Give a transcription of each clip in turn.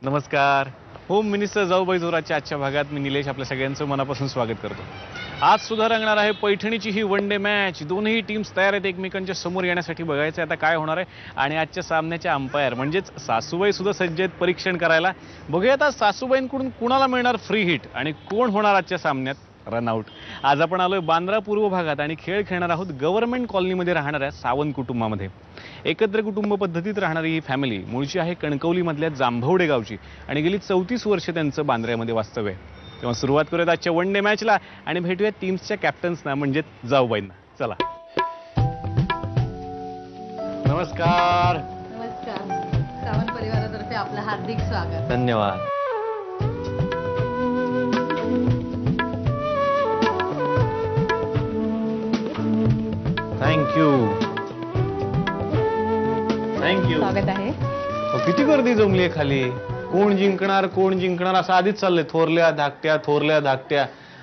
नमस्कार. Home minister जाऊबाई जोराच्या आजच्या भागात मी निलेश आपल्या सगळ्यांचं मनापासून स्वागत करतो. आज सुद्धा रंगणार आहे पैठणीची ही वन डे मॅच. दोन्ही टीम्स तयार आहेत एकमेकांच्या समोर येण्यासाठी. बघायचं आता काय होणार आहे. आणि आजच्या सामन्याच्या अंपायर म्हणजेच सासूबाई सुद्धा सज्ज आहेत परीक्षण करायला. बघूया आता सासूबाईंकडून कुणाला मिळणार फ्री हिट आणि कोण होणार आजच्या सामन्यात रनआउट. आज आपण आलोय बांद्रा पूर्व भागात आणि खेळ खेळणार आहोत गव्हर्नमेंट कॉलनीमध्ये राहणाऱ्या सावंत कुटुंबामध्ये. एकत्र कुटुंब पद्धतीत राहणारी ही फॅमिली मूळची आहे कणकवलीमधल्या जांभवडे गावची आणि गेली 34 वर्ष त्यांचं बांद्र्यामध्ये वास्तव्य आहे. तेव्हा सुरुवात करूयात आजच्या वन डे मॅचला आणि भेटूया टीम्सच्या कॅप्टन्सना म्हणजे जाऊबाईंना. चला. नमस्कार. नमस्कार. सावंत परिवारातर्फे आपलं हार्दिक स्वागत. धन्यवाद. थँक्यू. थँक्यू. स्वागत आहे. किती गर्दी जमली आहे खाली. कोण जिंकणार असं आधीच चाललंय. थोरल्या धाकट्या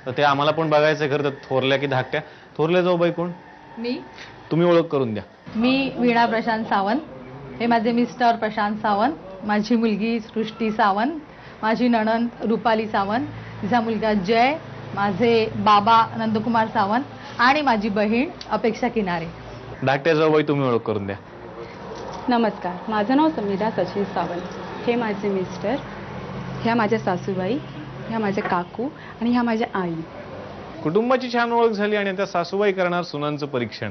तर ते आम्हाला पण बघायचंय खरं तर. थोरल्या की धाकट्या. थोरल्या जाऊबाई कोण? मी तुम्ही ओळख करून द्या. मी वीणा प्रशांत सावंत. हे माझे मिस्टर प्रशांत सावंत, माझी मुलगी सृष्टी सावंत, माझी नणंद रुपाली सावंत, तिचा मुलगा जय, माझे बाबा नंदकुमार सावंत आणि माझी बहीण अपेक्षा किनारे. धाकट्या जाऊबाई तुम्ही ओळख करून द्या. नमस्कार. माझं नाव समीरा सचिन सावंत. हे माझे मिस्टर, ह्या माझ्या सासूबाई, ह्या माझ्या काकू आणि ह्या माझ्या आई. कुटुंबाची छान ओळख झाली आणि आता सासूबाई करणार सुनांचं परीक्षण.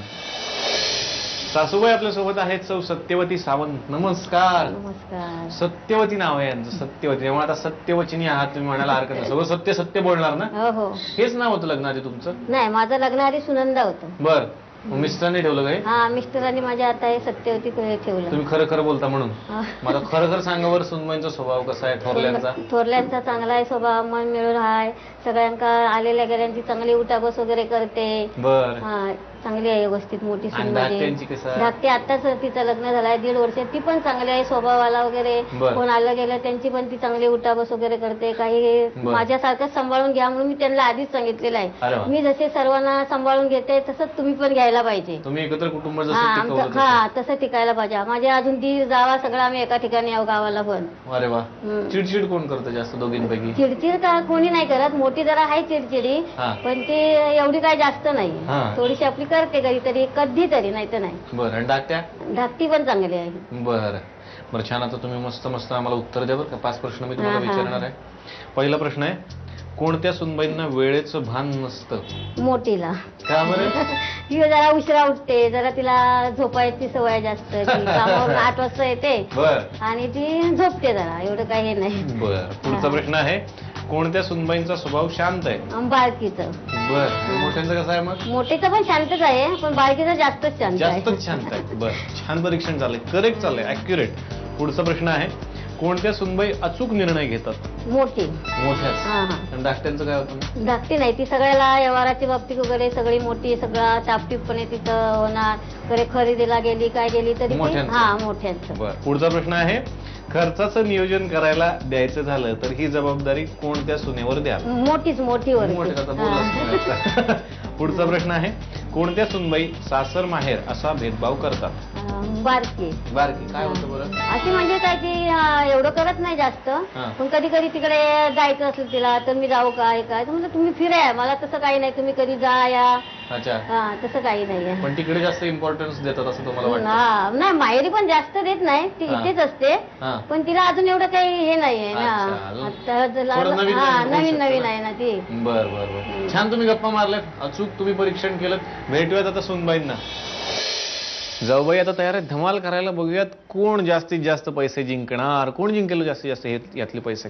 सासूबाई आपल्यासोबत आहेत सौ सत्यवती सावंत. नमस्कार. नमस्कार. सत्यवती नाव आहे यांचं. सत्यवती. त्यामुळे आता सत्यवचनी आहात तुम्ही म्हणायला हरकत नाही. सगळं सत्य सत्य बोलणार ना. हो हो. हेच नाव होतं लग्नाआधी तुमचं? नाही, माझं लग्न आधी सुनंदा होतं. बर. मिस्टरांनी ठेवलं काय? हा, मिस्टरांनी माझ्या आता हे सत्यवती ठेवलं. तुम्ही खरं खरं बोलता म्हणून. मला खरं सांगा बरं सुनबाईंचा स्वभाव कसा आहे थोरल्यांचा? थोरल्यांचा चांगला आहे स्वभाव, मन मिळून आहे. सगळ्यांका आलेल्या गेल्यांची चांगली उठाबस वगैरे करते. बर. हा, चांगली आहे व्यवस्थित. मोठी सून माझी. धाकट्यांची कसं आहे? धाकटी आताच तिचं लग्न झालंय 1.5 वर्ष. ती पण चांगली आहे स्वभावाला वगैरे. बरं. कोण आलं गेलं त्यांची पण ती चांगली उठाबस वगैरे करते. काही माझ्यासारखं सांभाळून घ्या म्हणून मी त्यांना आधीच सांगितलेलं अरे वा. आहे. मी जसे सर्वांना सांभाळून घेते तसंच तुम्ही पण घ्यायला पाहिजे. तुम्ही एकत्र कुटुंब हा, जसं आमचं टिकवलं हा तसं टिकायला पाहिजे. माझे अजून दीर जावा सगळं आम्ही एका ठिकाणी आहो गावाला पण. तसं. अरे वा. चिडचिड कोण करतं जास्त दोघींपैकी? चिडचिड का कोणी नाही करत. मोठी जरा आहे चिडचिडी, हा. पण ती एवढी काय जास्त नाही. हा. थोडीशी आपली करते कधीतरी, कधीतरी, नाही तर नाही. बरं. आणि धाकट्या? धाकटी पण चांगली आहे. बरं छान. आता तुम्ही मस्त आम्हाला उत्तर द्या बरं का. 5 प्रश्न मी तुम्हाला हा, हा. विचारणार आहे. पहिला प्रश्न आहे, कोणत्या सुनबाईंना वेळेचं भान नसतं? मोठीला. का बरं? ती जरा उशिरा उठते, जरा तिला झोपायची सवय जास्त. ती कामावरून 8 वाजता येते बर. आणि ती झोपते जरा. एवढं काही हे नाही. बर. पुढचा प्रश्न आहे, कोणत्या सुनबाईंचा स्वभाव शांत आहे? बारकीचं. बर. मोठ्यांचं कसं आहे मग? मोठीचं पण शांतच आहे, पण बारकीचं जास्तच शांत आहे. जास्तच शांत आहे. बर. छान परीक्षण चाललंय. करेक्ट चाललंय. ऍक्युरेट. पुढचा प्रश्न आहे, कोणत्या सुनबाई अचूक निर्णय घेतात? मोठी. मोठ्याच. हा हा. आणि धाकट्यांचं काय होतं? धाकटी नाही, ती सगळ्याला व्यवहाराची बाबतीत वगैरे सगळी मोठी, सगळा टापटीपणे तिथं होणार. कडे खरेदीला गेली काय गेली तरी ती मोठ्यांचं. हा मोठ्यांचं. बर. पुढचा प्रश्न आहे, खर्चाचं नियोजन करायला द्यायचं झालं तर ही जबाबदारी कोणत्या सुनेवर द्या? मोठीच मोठीवर. मोठ्याचा बोलच नाही. पुढचा प्रश्न आहे, कोणत्या सुनबाई सासर माहेर असा भेदभाव करतात? बारकी. बारकी. काय होतं बरं? अशी म्हणजे काय ती एवढं करत नाही जास्त, हा. पण कधी कधी तिकडे जायचं असेल तिला तर मी जाऊ काय काय तर म्हणजे तुम्ही फिराय, मला तसं काही नाही, तुम्ही कधी जा या. अच्छा. हा, तसं काही नाहीये. पण तिकडे जास्त इम्पॉर्टन्स देतात असं तुम्हाला वाटतं? हा, नाही माहेरी पण जास्त देत नाही, ती हा. इथेच असते. हा. पण तिला अजून एवढं काही हे नाहीये ना. अच्छा. आता थोडं नवीन हा, नवीन होऊ नवीन शकतं नवीन ना? आहे ना ती. बर. छान तुम्ही गप्पा मारल्यात. अचूक तुम्ही परीक्षण केलं. भेटूयात आता सुनबाईंना. जाऊबाई आता तयार आहे धमाल करायला. बघूयात कोण जास्तीत जास्त पैसे जिंकणार. कोण जिंकेल जास्तीत जास्त यातले पैसे?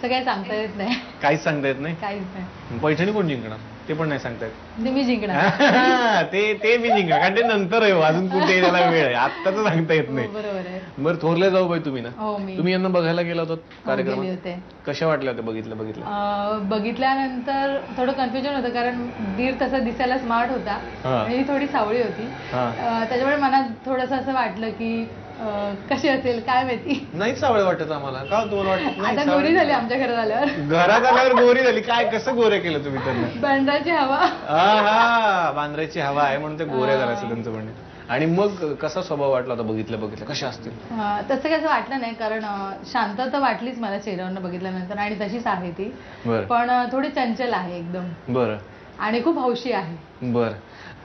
सगळे सांगता येत नाही. काहीच सांगता येत नाही. काहीच नाही. पैठणी कोण जिंकणार ते पण नाही सांगता येत. ते मी जिंकणार. ते मी जिंकणार कारण ते नंतर आहे. अजून कुठे त्याला वेळ आहे. आत्ताच सांगता येत नाही. बरोबर आहे. बरं. थोरल्या जाऊबाई तुम्ही ना? हो, मी तुम्ही यांना बघायला गेला होता गेले कार्यक्रमात? होते. कशा वाटल्या होत्या बघितल्यानंतर थोडं कन्फ्युजन होतं, कारण दीर तसा दिसायला स्मार्ट होता हा. आणि ही थोडी सावळी होती. हा. त्याच्यामुळे मनात थोडंसं असं वाटलं की कशी असेल काय माहिती. नाही सावळ वाटत आम्हाला. का तुम्हाला वाटत नाही? आता गोरी झाली आमच्या घरात आल्यावर. घरात आल्यावर गोरी झाली. काय कसं गोरे केलं तुम्ही त्यांना? बंडाची हवा. हा, बांद्राची हवा आहे म्हणून ते गोऱ्या करायचं त्यांचं म्हणणे. आणि मग कसा स्वभाव वाटला होता बघितल्या कशा असतील? तसं कसं वाटलं नाही, कारण शांतता वाटलीच मला चेहऱ्यावरनं बघितल्यानंतर, आणि तशीच आहे ती. बरं. पण थोडी चंचल आहे एकदम. बरं. आणि खूप हौशी आहे. बरं.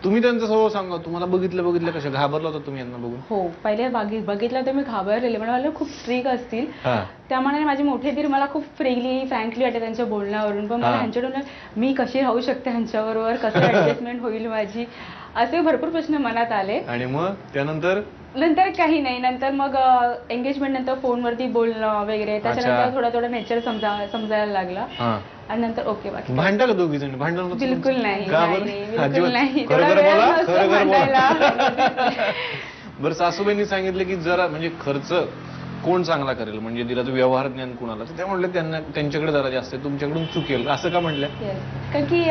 तुम्ही त्यांचा स्वभाव सांगा, तुम्हाला बघितलं कशा घाबरला होता तुम्ही यांना बघून? हो, पहिले बघितलं तर मी घाबरलेले, पण मला खूप स्ट्रिक असतील. त्यामुळे माझे मोठे दीर मला खूप फ्रीली फ्रँकली वाटते त्यांच्या बोलण्यावरून. पण मला ह्यांच्याकडून मी कशी राहू शकते ह्यांच्याबरोबर, कसं ऍडजस्टमेंट होईल माझी, असे भरपूर प्रश्न मनात आले. आणि मग त्यानंतर नंतर काही नाही, नंतर मग एंगेजमेंट नंतर फोनवरती बोलणं वगैरे, त्याच्यानंतर थोडं नेचर समजायला लागला. आणि नंतर ओके. बाकी भांडा का दोघी जण? भांडण बिलकुल नाही, बिलकुल नाही. बरं, सासूबाईंनी सांगितलं की जरा म्हणजे खर्च कोण चांगला करेल, म्हणजे दिराचं व्यवहार ज्ञान कोणाला, ते म्हणले त्यांच्याकडे जरा जास्त आहे, तुमच्याकडून चुकेल, असं का म्हणलं? कारण की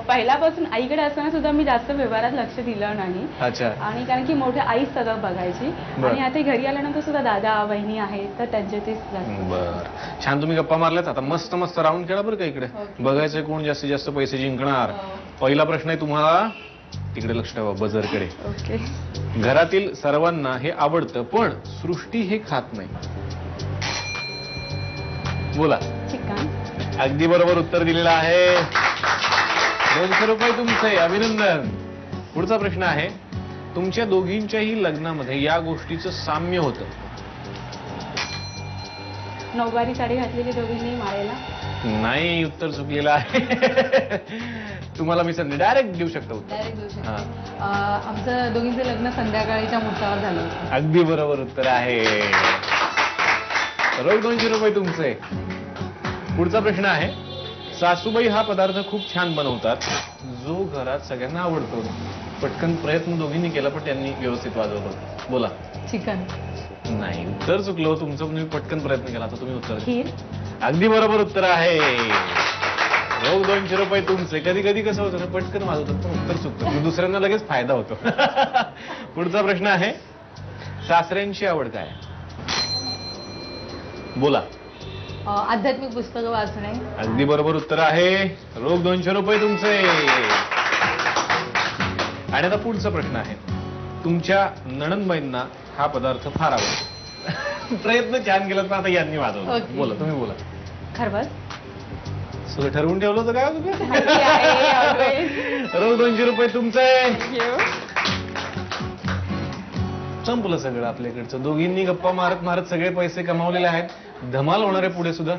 पहिल्यापासून आईकडे असताना सुद्धा मी जास्त व्यवहारात लक्ष दिलं नाही. अच्छा. आणि कारण की मोठ्या आईच सगळं बघायची, आणि आता घरी आल्यानंतर सुद्धा दादा बहिणी आहेत, तर त्यांच्याचेच. बरं, छान. तुम्ही गप्पा मारल्यात, आता मस्त मस्त राऊंड खेळा बरं का. इकडे बघायचंय कोण जास्तीत जास्त पैसे जिंकणार. पहिला प्रश्न आहे तुम्हाला, तिकडे लक्ष ठेवा, बजरकडे. ओके. घरातील सर्वांना हे आवडतं, पण सृष्टी हे खात नाही. बोला. चिकन. अगदी बरोबर उत्तर दिलेलं आहे. 200 रुपये तुमचे, अभिनंदन. पुढचा प्रश्न आहे, तुमच्या दोघींच्याही लग्नामध्ये या गोष्टीचं साम्य होतं. नऊवारी साडी घातलेली दोघींनी माळेला. नाही, उत्तर चुकलेलं आहे. तुम्हाला मी संधी डायरेक्ट देऊ शकतो उत्तर. डायरेक्ट देऊ शकते. आमचं दोघींचं लग्न संध्याकाळीच्या मुहूर्तावर झालं होतं. अगदी बरोबर उत्तर आहे. रोख 200 रुपये तुमचे. पुढचा प्रश्न आहे, सासूबाई हा पदार्थ खूप छान बनवतात, जो घरात सगळ्यांना आवडतो. पटकन प्रयत्न दोघींनी केला, पण त्यांनी व्यवस्थित वाजवलं. बोला. चिकन. नाही, उत्तर चुकलं तुमचं. तुम्ही पटकन प्रयत्न केला, तर तुम्ही उत्तर. खीर. अगदी बरोबर उत्तर आहे. रोख 200 रुपये तुमचे. कधी कधी कसं होतं ना, पटकन वाजवतात पण उत्तर चुकतं, दुसऱ्यांना लगेच फायदा होतो. पुढचा प्रश्न आहे, सासऱ्यांची आवड काय? बोला. आध्यात्मिक पुस्तकं वाचणे. अगदी बरोबर उत्तर आहे. रोख 200 रुपये तुमचे. आणि आता पुढचा प्रश्न आहे, तुमच्या नणंदबाईंना हा पदार्थ फार आवडतो. प्रयत्न छान केला, पण आता यांनी वाजवलं. बोला, तुम्ही बोला. खरवस. सगळं ठरवून ठेवलं होतं का तुम्ही? रोख 200 रुपये तुमचे. संपलं सगळं आपल्याकडचं. दोघींनी गप्पा मारत मारत सगळे पैसे कमावलेले आहेत. धमाल होणार आहे पुढे सुद्धा.